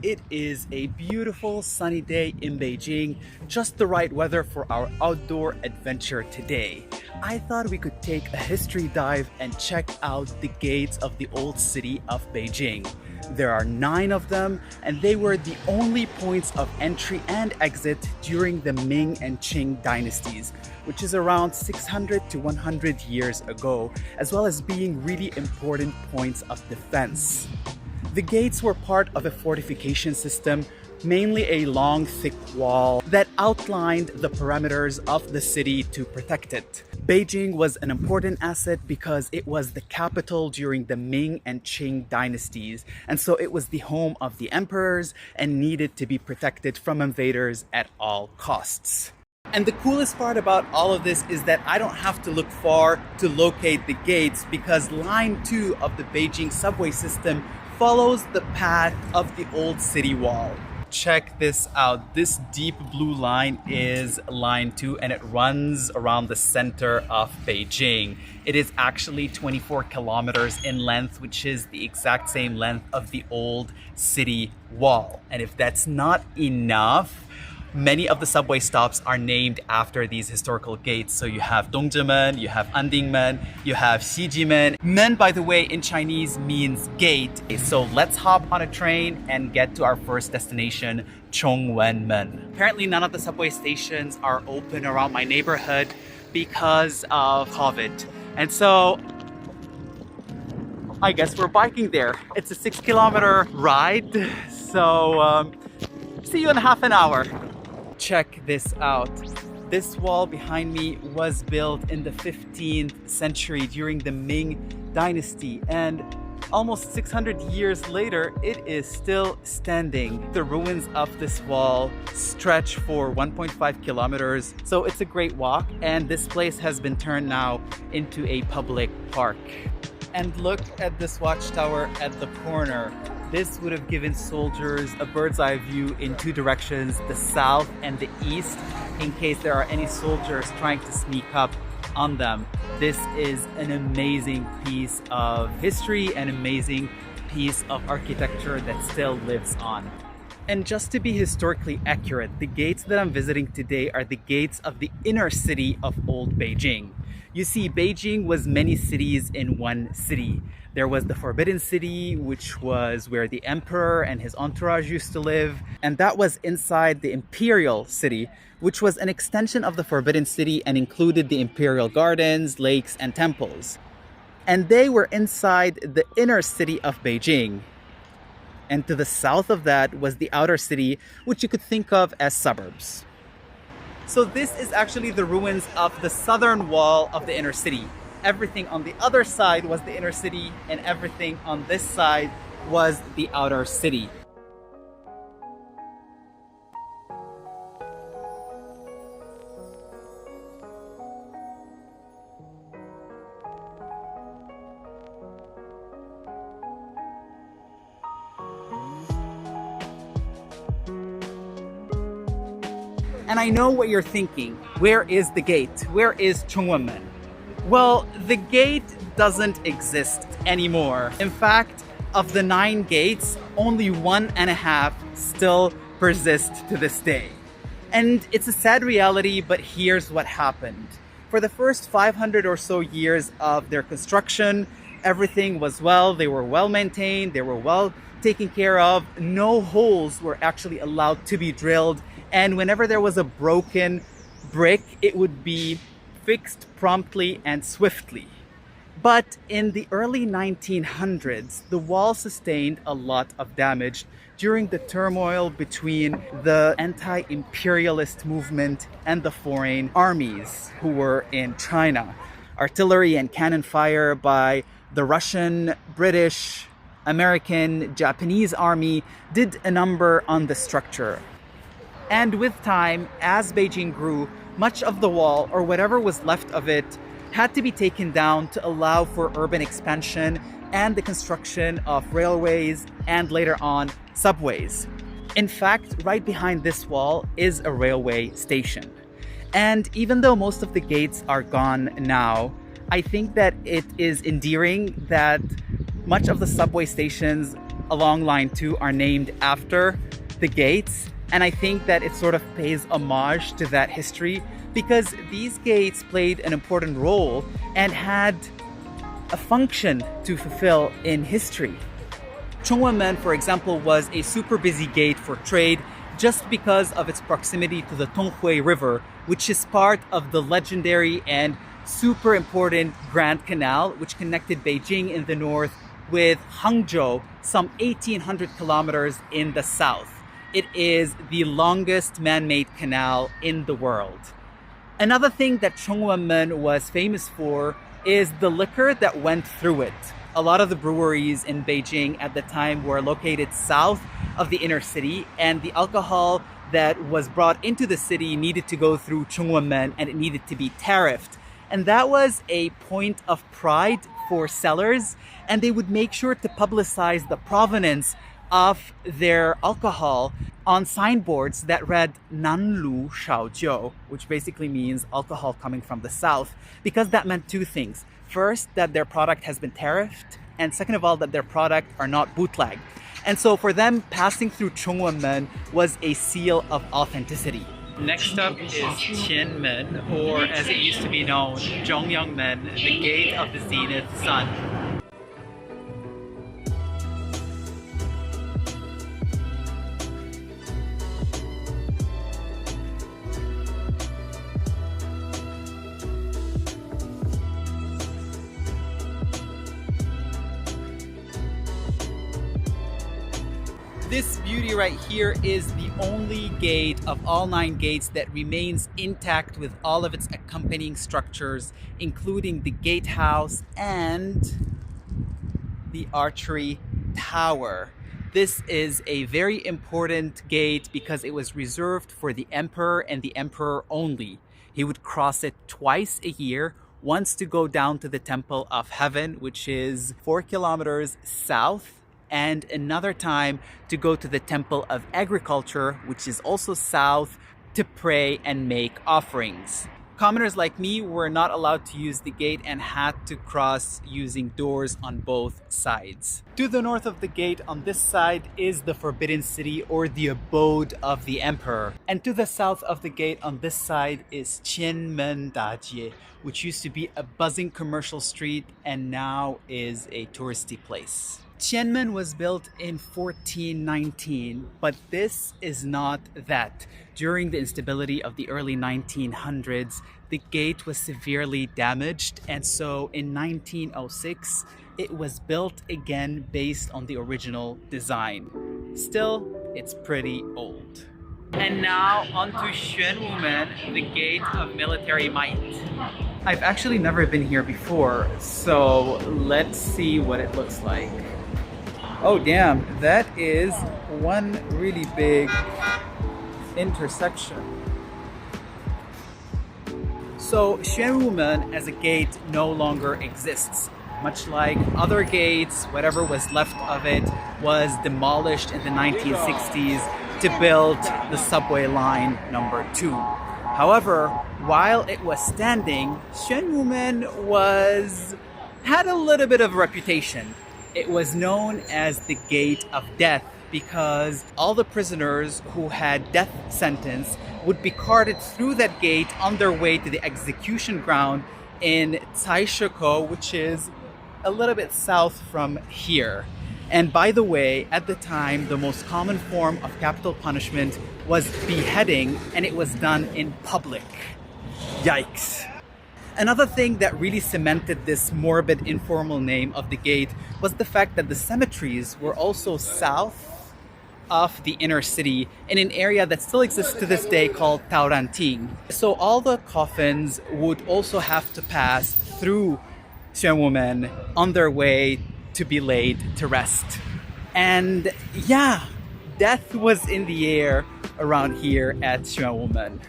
It is a beautiful sunny day in Beijing, just the right weather for our outdoor adventure today. I thought we could take a history dive and check out the gates of the old city of Beijing. There are 9 of them, and they were the only points of entry and exit during the Ming and Qing dynasties, which is around 600 to 100 years ago, as well as being really important points of defense. The gates were part of a fortification system, mainly a long, thick wall that outlined the perimeters of the city to protect it. Beijing was an important asset because it was the capital during the Ming and Qing dynasties, and so it was the home of the emperors and needed to be protected from invaders at all costs. And the coolest part about all of this is that I don't have to look far to locate the gates because Line 2 of the Beijing subway system follows the path of the old city wall. Check this out. This deep blue line is Line 2 and it runs around the center of Beijing. It is actually 24 kilometers in length, which is the exact same length of the old city wall. And if that's not enough, many of the subway stops are named after these historical gates. So you have Dongzhimen, you have Andingmen, you have Xijimen. Men, by the way, in Chinese means gate. So let's hop on a train and get to our first destination, Chongwenmen. Apparently none of the subway stations are open around my neighborhood because of COVID. And so I guess we're biking there. It's a 6-kilometer ride. So see you in half an hour. Check this out. This wall behind me was built in the 15th century during the Ming dynasty, and almost 600 years later it is still standing. The ruins of this wall stretch for 1.5 kilometers, so it's a great walk, and this place has been turned now into a public park. And look at this watchtower at the corner. This would have given soldiers a bird's eye view in 2 directions, the south and the east, in case there are any soldiers trying to sneak up on them. This is an amazing piece of history, an amazing piece of architecture that still lives on. And just to be historically accurate, the gates that I'm visiting today are the gates of the inner city of old Beijing. You see, Beijing was many cities in one city. There was the Forbidden City, which was where the emperor and his entourage used to live. And that was inside the Imperial City, which was an extension of the Forbidden City and included the imperial gardens, lakes, and temples. And they were inside the inner city of Beijing. And to the south of that was the outer city, which you could think of as suburbs. So this is actually the ruins of the southern wall of the inner city. Everything on the other side was the inner city, and everything on this side was the outer city. And I know what you're thinking. Where is the gate? Where is Chongwenmen? Well, the gate doesn't exist anymore. In fact, of the 9 gates, only 1.5 still persist to this day. And it's a sad reality, but here's what happened. For the first 500 or so years of their construction, everything was well. They were well maintained, they were well taken care of. No holes were actually allowed to be drilled. And whenever there was a broken brick, it would be fixed promptly and swiftly. But in the early 1900s, the wall sustained a lot of damage during the turmoil between the anti-imperialist movement and the foreign armies who were in China. Artillery and cannon fire by the Russian, British, American, Japanese army did a number on the structure. And with time, as Beijing grew, much of the wall, or whatever was left of it, had to be taken down to allow for urban expansion and the construction of railways and later on subways. In fact, right behind this wall is a railway station. And even though most of the gates are gone now, I think that it is endearing that much of the subway stations along line 2 are named after the gates. And I think that it sort of pays homage to that history because these gates played an important role and had a function to fulfill in history. Chongwenmen, for example, was a super busy gate for trade just because of its proximity to the Tonghui River, which is part of the legendary and super important Grand Canal, which connected Beijing in the north with Hangzhou, some 1,800 kilometers in the south. It is the longest man-made canal in the world. Another thing that Chongwenmen was famous for is the liquor that went through it. A lot of the breweries in Beijing at the time were located south of the inner city, and the alcohol that was brought into the city needed to go through Chongwenmen and it needed to be tariffed. And that was a point of pride for sellers, and they would make sure to publicize the provenance of their alcohol on signboards that read Nanlu Shaojiu, which basically means alcohol coming from the south, because that meant two things. First, that their product has been tariffed, and second of all, that their product are not bootlegged. And so for them, passing through Chongwenmen was a seal of authenticity. Next up is Qianmen, or as it used to be known, Chongwenmen, the gate of the zenith sun. This beauty right here is the only gate of all 9 gates that remains intact with all of its accompanying structures, including the gatehouse and the archery tower. This is a very important gate because it was reserved for the emperor and the emperor only. He would cross it twice a year, once to go down to the Temple of Heaven, which is 4 kilometers south, and another time to go to the Temple of Agriculture, which is also south, to pray and make offerings. Commoners like me were not allowed to use the gate and had to cross using doors on both sides. To the north of the gate on this side is the Forbidden City, or the abode of the emperor. And to the south of the gate on this side is Qianmen Dajie, which used to be a buzzing commercial street and now is a touristy place. Qianmen was built in 1419, but this is not that. During the instability of the early 1900s, the gate was severely damaged, and so in 1906, it was built again based on the original design. Still, it's pretty old. And now onto Xuanwumen, the gate of military might. I've actually never been here before, so let's see what it looks like. Oh damn, that is one really big intersection. So Xuanwumen as a gate no longer exists. Much like other gates, whatever was left of it was demolished in the 1960s to build the subway line number 2. However, while it was standing, Xuanwumen had a little bit of a reputation. It was known as the Gate of Death because all the prisoners who had death sentence would be carted through that gate on their way to the execution ground in Caishiko, which is a little bit south from here. And by the way, at the time, the most common form of capital punishment was beheading, and it was done in public. Yikes. Another thing that really cemented this morbid informal name of the gate was the fact that the cemeteries were also south of the inner city in an area that still exists to this day called Taoranting. So all the coffins would also have to pass through Xuanwumen on their way to be laid to rest. And yeah, death was in the air around here at Xuanwumen.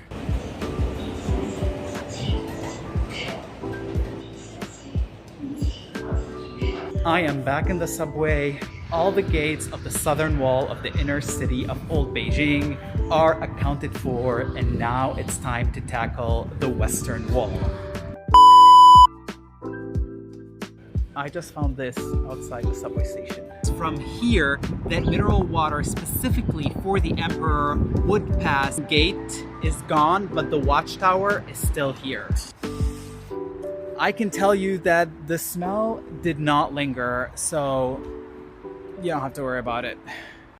I am back in the subway. All the gates of the southern wall of the inner city of Old Beijing are accounted for, and now it's time to tackle the western wall. I just found this outside the subway station. From here, that mineral water specifically for the Emperor Wood Pass gate is gone, but the watchtower is still here. I can tell you that the smell did not linger, so you don't have to worry about it.